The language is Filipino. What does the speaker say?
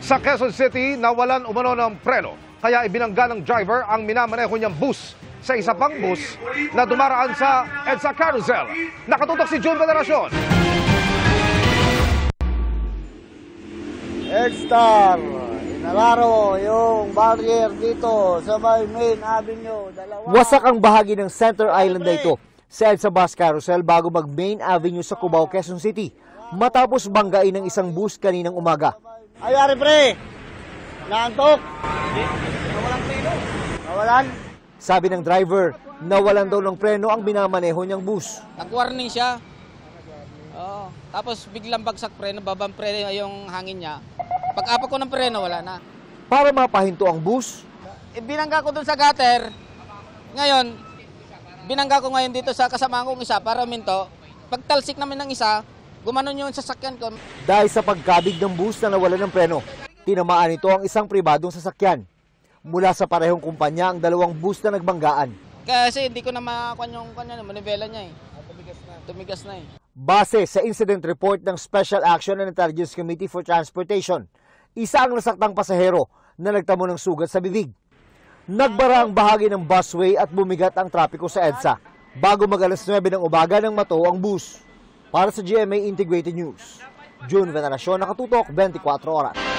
Sa Quezon City, nawalan umano ng preno. Kaya ibinangga ng driver ang minamaneho niyang bus sa isa pang bus na dumaraan sa EDSA Carousel. Nakatutok si June Veneracion. EDSTAR, inalaro yung barrier dito sa may Main Avenue. Wasak ang bahagi ng Center Island na ito sa EDSA Bus Carousel bago mag Main Avenue sa Cubao, Quezon City matapos banggain ng isang bus kaninang umaga. Ayari pre, naantok. Nawalan? Sabi ng driver, nawalan daw ng preno ang binamaneho niyang bus. Nag-warning siya. Oo. Tapos biglang bagsak preno, babang preno yung hangin niya. Pag-apak ko ng preno, wala na. Para mapahinto ang bus, Binangga ko dun sa gutter. Ngayon, binangga ko ngayon dito sa kasama kong isa para minto. Pagtalsik namin ng isa, gumanon yung sasakyan ko. dahil sa pagkabig ng bus na nawalan ng preno, tinamaan ito ang isang pribadong sasakyan. Mula sa parehong kumpanya ang dalawang bus na nagbanggaan. Kasi hindi ko na makakuha yung manibela niya eh. Tumigas na eh. Base sa incident report ng Special Action and Intelligence Committee for Transportation, isa ang nasaktang pasahero na nagtamo ng sugat sa bibig. Nagbara ang bahagi ng busway at bumigat ang trapiko sa EDSA bago mag-alas 9 ng umaga nang mato ang bus. Para sa GMA Integrated News, June Veneracion, nakatutok 24 oras.